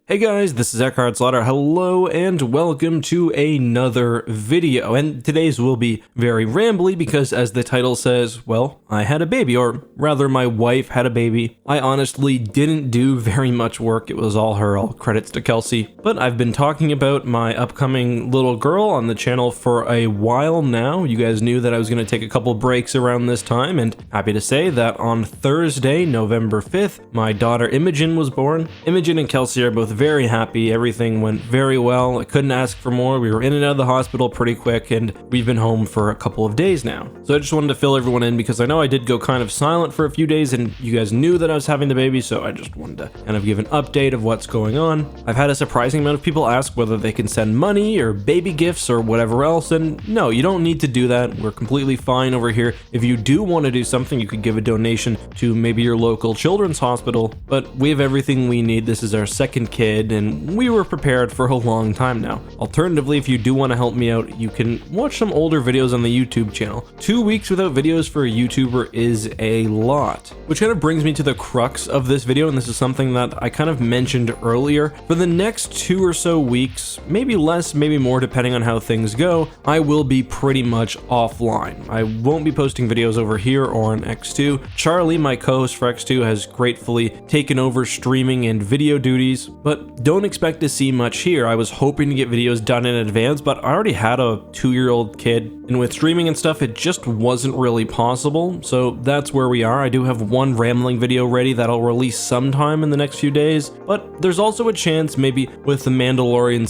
Hey guys, this is Eckhart Slaughter. Hello and welcome to another video. And today's will be very rambly because, as the title says, well, I had a baby, or rather my wife had a baby. I honestly didn't do very much work. It was all her, all credits to Kelsey. But I've been talking about my upcoming little girl on the channel for a while now. You guys knew that I was going to take a couple breaks around this time, and happy to say that on Thursday, November 5th, my daughter Imogen was born. Imogen and Kelsey are both very happy. Everything went very well. I couldn't ask for more. We were in and out of the hospital pretty quick, and we've been home for a couple of days now. So I just wanted to fill everyone in because I know I did go kind of silent for a few days, and you guys knew that I was having the baby, so I just wanted to kind of give an update of what's going on. I've had a surprising amount of people ask whether they can send money or baby gifts or whatever else, and no, you don't need to do that. We're completely fine over here. If you do want to do something, you could give a donation to maybe your local children's hospital, but we have everything we need. This is our second kid, and we were prepared for a long time now. Alternatively, if you do want to help me out, you can watch some older videos on the YouTube channel. 2 weeks without videos for a YouTuber is a lot. Which kind of brings me to the crux of this video, and this is something that I kind of mentioned earlier. For the next 2 or so weeks, maybe less, maybe more, depending on how things go, I will be pretty much offline. I won't be posting videos over here or on X2. Charlie, my co-host for X2, has gratefully taken over streaming and video duties, but don't expect to see much here. I was hoping to get videos done in advance, but I already had a 2-year-old kid, and with streaming and stuff, it just wasn't really possible. So that's where we are. I do have one rambling video ready that I'll release sometime in the next few days, but there's also a chance maybe with the Mandalorian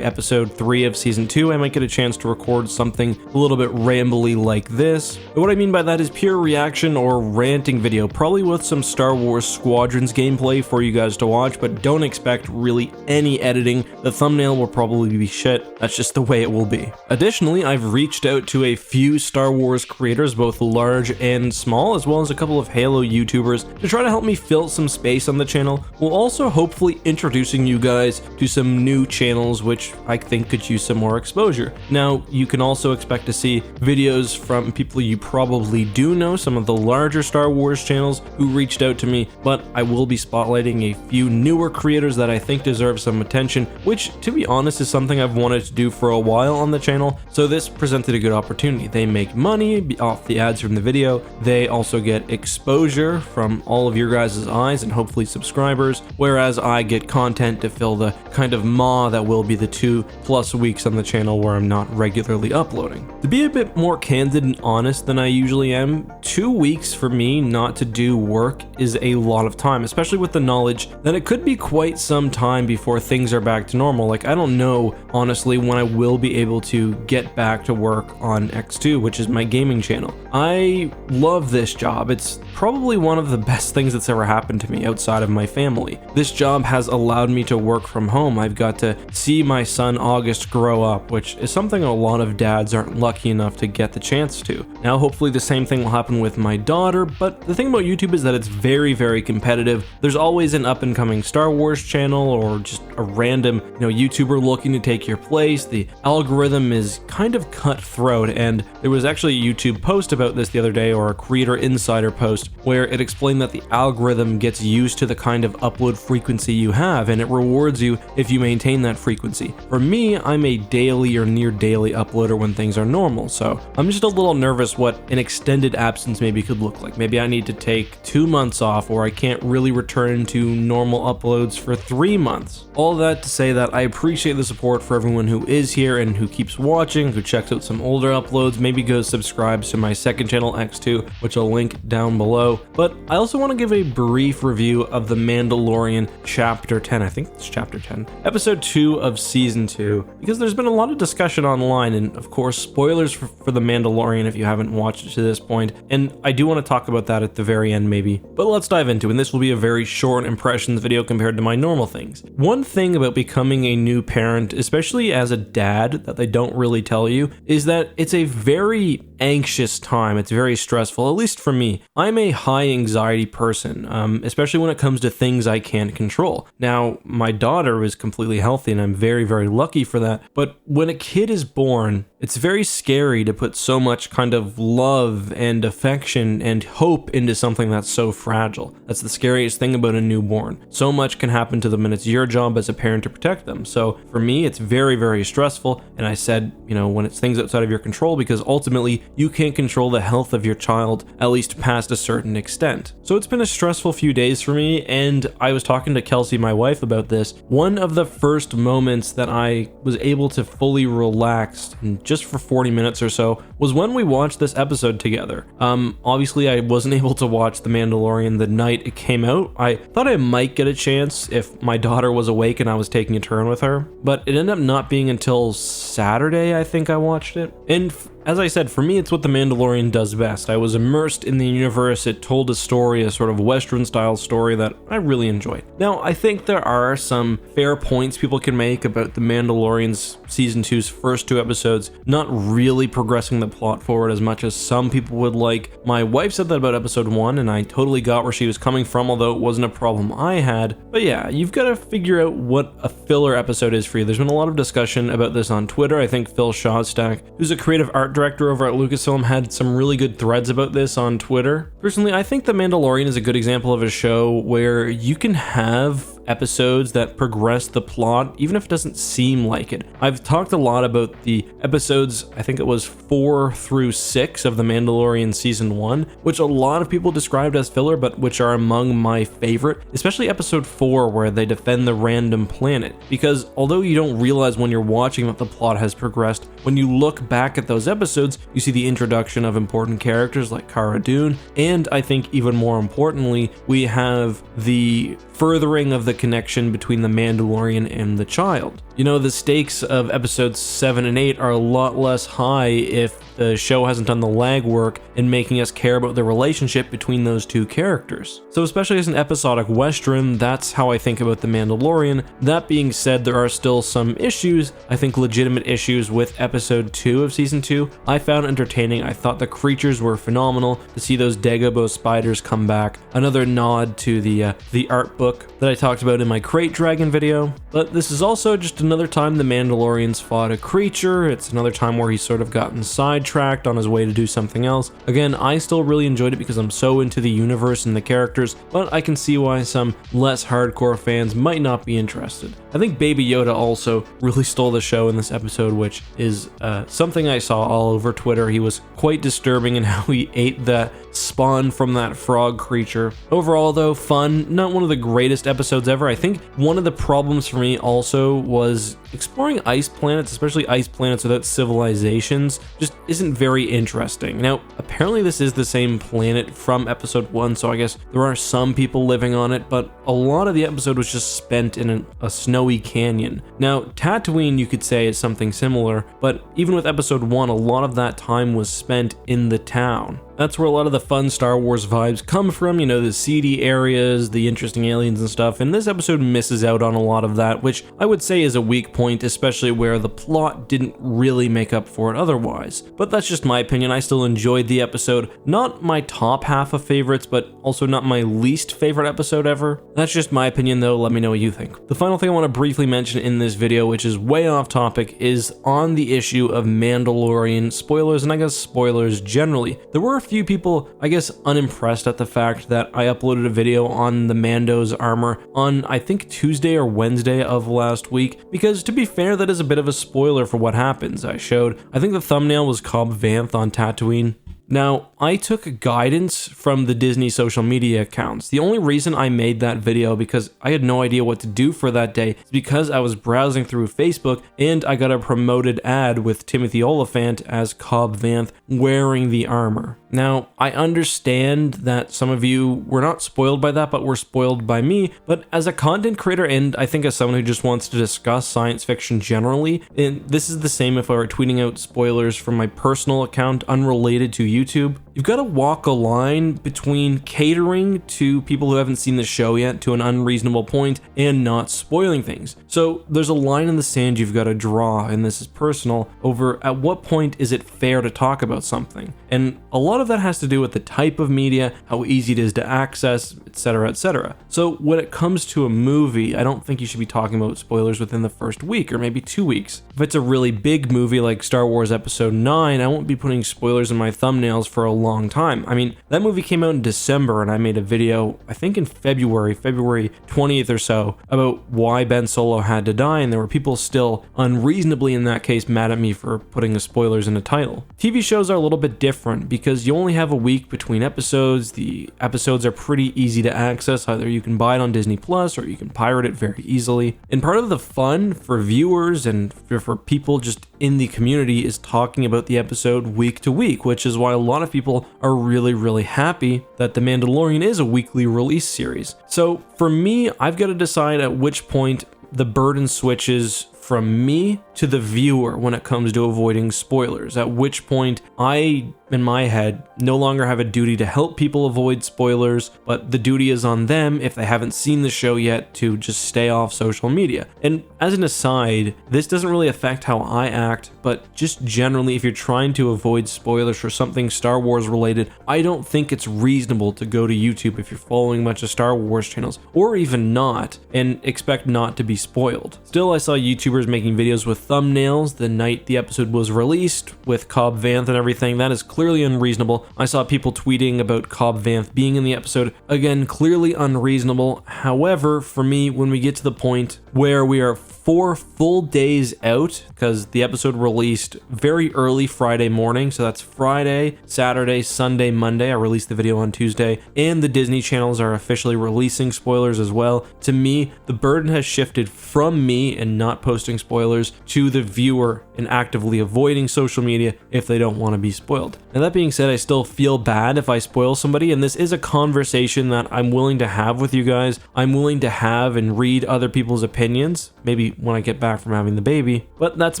episode 3 of season 2, I might get a chance to record something a little bit rambly like this. But what I mean by that is pure reaction or ranting video, probably with some Star Wars Squadrons gameplay for you guys to watch, but don't expect really any editing. The thumbnail will probably be shit. That's just the way it will be. Additionally, I've reached out to a few Star Wars creators, both large and small, as well as a couple of Halo YouTubers, to try to help me fill some space on the channel. We'll also hopefully introducing you guys to some new channels which I think could use some more exposure. Now, you can also expect to see videos from people you probably do know, some of the larger Star Wars channels who reached out to me, but I will be spotlighting a few newer creators that I think deserve some attention, which, to be honest, is something I've wanted to do for a while on the channel, so this presented a good opportunity. They make money off the ads from the video, they also get exposure from all of your guys' eyes and hopefully subscribers, whereas I get content to fill the kind of maw that will be the 2+ weeks on the channel where I'm not regularly uploading. To be a bit more candid and honest than I usually am, 2 weeks for me not to do work is a lot of time, especially with the knowledge that it could be quite some time before things are back to normal. Like, I don't know, honestly, when I will be able to get back to work on X2, which is my gaming channel. I love this job. It's probably one of the best things that's ever happened to me outside of my family. This job has allowed me to work from home. I've got to see my son August grow up, which is something a lot of dads aren't lucky enough to get the chance to. Now, hopefully the same thing will happen with my daughter, but the thing about YouTube is that it's very, very competitive. There's always an up-and-coming Star Wars channel or just a random, YouTuber looking to take your place. The algorithm is kind of cutthroat, and there was actually a YouTube post about this the other day, or a Creator Insider post, where it explained that the algorithm gets used to the kind of upload frequency you have, and it rewards you if you maintain that frequency. For me, I'm a daily or near daily uploader when things are normal, so I'm just a little nervous what an extended absence maybe could look like. Maybe I need to take 2 months off, or I can't really return to normal uploads for 3 months. All that to say that I appreciate the support for everyone who is here and who keeps watching, who checks out some older uploads, maybe goes subscribes to my second channel X2, which I'll link down below. But I also want to give a brief review of the Mandalorian Chapter 10, I think it's Chapter 10, Episode 2 of Season 2, because there's been a lot of discussion online, and of course spoilers for the Mandalorian if you haven't watched it to this point, and I do want to talk about that at the very end maybe. But let's dive into it, and this will be a very short impressions video compared to my normal things. One thing about becoming a new parent, especially as a dad, that they don't really tell you, is that it's a very anxious time. It's very stressful, at least for me. I'm a high anxiety person, especially when it comes to things I can't control. Now, my daughter is completely healthy and I'm very, very lucky for that. But when a kid is born, It's very scary to put so much kind of love and affection and hope into something that's so fragile. That's the scariest thing about a newborn. So much can happen to them, and it's your job as a parent to protect them. So for me, it's very, very stressful. And I said, when it's things outside of your control, because ultimately you can't control the health of your child, at least past a certain extent. So it's been a stressful few days for me, and I was talking to Kelsey, my wife, about this. One of the first moments that I was able to fully relax, and just for 40 minutes or so, was when we watched this episode together. Obviously I wasn't able to watch The Mandalorian the night it came out. I thought I might get a chance if my daughter was awake and I was taking a turn with her, but it ended up not being until Saturday, I think I watched it. And as I said, for me, it's what The Mandalorian does best. I was immersed in the universe. It told a story, a sort of Western-style story that I really enjoyed. Now, I think there are some fair points people can make about The Mandalorian's Season 2's first 2 episodes not really progressing the plot forward as much as some people would like. My wife said that about Episode 1, and I totally got where she was coming from, although it wasn't a problem I had. But yeah, you've got to figure out what a filler episode is for you. There's been a lot of discussion about this on Twitter. I think Phil Shostak, who's a creative art director over at Lucasfilm, had some really good threads about this on Twitter. Personally, I think The Mandalorian is a good example of a show where you can have episodes that progress the plot, even if it doesn't seem like it. I've talked a lot about the episodes, I think it was 4 through 6 of The Mandalorian Season 1, which a lot of people described as filler, but which are among my favorite, especially episode 4, where they defend the random planet. Because although you don't realize when you're watching that the plot has progressed, when you look back at those episodes, you see the introduction of important characters like Cara Dune, and I think even more importantly, we have the furthering of the connection between the Mandalorian and the child. The stakes of episodes 7 and 8 are a lot less high if the show hasn't done the legwork in making us care about the relationship between those two characters. So especially as an episodic Western, that's how I think about The Mandalorian. That being said, there are still some issues, I think legitimate issues, with episode 2 of season 2. I found entertaining. I thought the creatures were phenomenal. To see those Dagobah spiders come back, another nod to the art book that I talked about in my Crate Dragon video. But this is also just another time the Mandalorian's fought a creature. It's another time where he's sort of gotten sidetracked on his way to do something else. Again, I still really enjoyed it because I'm so into the universe and the characters, but I can see why some less hardcore fans might not be interested. I think Baby Yoda also really stole the show in this episode, which is something I saw all over Twitter. He was quite disturbing in how he ate that spawn from that frog creature. Overall though, fun, not one of the greatest episodes ever. I think one of the problems for me also was exploring ice planets, especially ice planets without civilizations, just isn't very interesting. Now, apparently this is the same planet from episode 1, so I guess there are some people living on it, but a lot of the episode was just spent in a snowy canyon. Now, Tatooine you could say is something similar, but even with episode 1, a lot of that time was spent in the town. That's where a lot of the fun Star Wars vibes come from, the seedy areas, the interesting aliens and stuff, and this episode misses out on a lot of that, which I would say is a weak point, especially where the plot didn't really make up for it otherwise. But that's just my opinion. I still enjoyed the episode. Not my top half of favorites, but also not my least favorite episode ever. That's just my opinion though, let me know what you think. The final thing I want to briefly mention in this video, which is way off topic, is on the issue of Mandalorian spoilers, and I guess spoilers generally. There were a few people, I guess, unimpressed at the fact that I uploaded a video on the Mando's armor on, I think, Tuesday or Wednesday of last week, because to be fair, that is a bit of a spoiler for what happens. I think the thumbnail was Cobb Vanth on Tatooine. Now, I took guidance from the Disney social media accounts. The only reason I made that video, because I had no idea what to do for that day, is because I was browsing through Facebook and I got a promoted ad with Timothy Oliphant as Cobb Vanth wearing the armor. Now, I understand that some of you were not spoiled by that, but were spoiled by me, but as a content creator and I think as someone who just wants to discuss science fiction generally, and this is the same if I were tweeting out spoilers from my personal account unrelated to you YouTube, you've got to walk a line between catering to people who haven't seen the show yet to an unreasonable point and not spoiling things. So there's a line in the sand you've got to draw, and this is personal, over at what point is it fair to talk about something. And a lot of that has to do with the type of media, how easy it is to access, etc., etc. So when it comes to a movie, I don't think you should be talking about spoilers within the first week or maybe 2 weeks. If it's a really big movie like Star Wars Episode 9, I won't be putting spoilers in my thumbnails for a long time. I mean, that movie came out in December and I made a video, I think in February 20th or so, about why Ben Solo had to die, and there were people still unreasonably in that case mad at me for putting the spoilers in a title. TV shows are a little bit different because you only have a week between episodes. The episodes are pretty easy to access. Either you can buy it on Disney Plus or you can pirate it very easily. And part of the fun for viewers and for people just in the community is talking about the episode week to week, which is why a lot of people are really happy that The Mandalorian is a weekly release series. So for me, I've got to decide at which point the burden switches from me to the viewer when it comes to avoiding spoilers, at which point I, in my head, no longer have a duty to help people avoid spoilers, but the duty is on them, if they haven't seen the show yet, to just stay off social media. And as an aside, this doesn't really affect how I act, but just generally, if you're trying to avoid spoilers for something Star Wars related, I don't think it's reasonable to go to YouTube if you're following a bunch of Star Wars channels, or even not, and expect not to be spoiled. Still, I saw YouTubers making videos with thumbnails the night the episode was released, with Cobb Vanth and everything. That is clearly unreasonable. I saw people tweeting about Cobb Vanth being in the episode. Again, clearly unreasonable. However, for me, when we get to the point where we are 4 full days out, because the episode released very early Friday morning, so that's Friday, Saturday, Sunday, Monday. I released the video on Tuesday, and the Disney channels are officially releasing spoilers as well. To me, the burden has shifted from me and not posting spoilers to the viewer and actively avoiding social media if they don't want to be spoiled. Now, that being said, I still feel bad if I spoil somebody, and this is a conversation that I'm willing to have with you guys. I'm willing to have and read other people's opinions, maybe when I get back from having the baby, but that's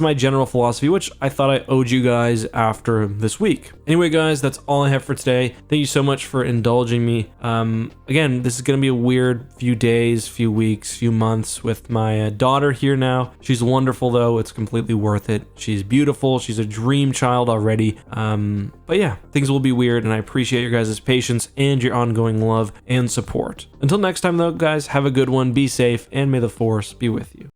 my general philosophy, which I thought I owed you guys after this week. Anyway, guys, that's all I have for today. Thank you so much for indulging me. Again, this is going to be a weird few days, few weeks, few months with my daughter here now. She's wonderful, though. It's completely worth it. She's beautiful. She's a dream child already. But yeah, things will be weird, and I appreciate your guys' patience and your ongoing love and support. Until next time, though, guys, have a good one, be safe, and may the Force be with you.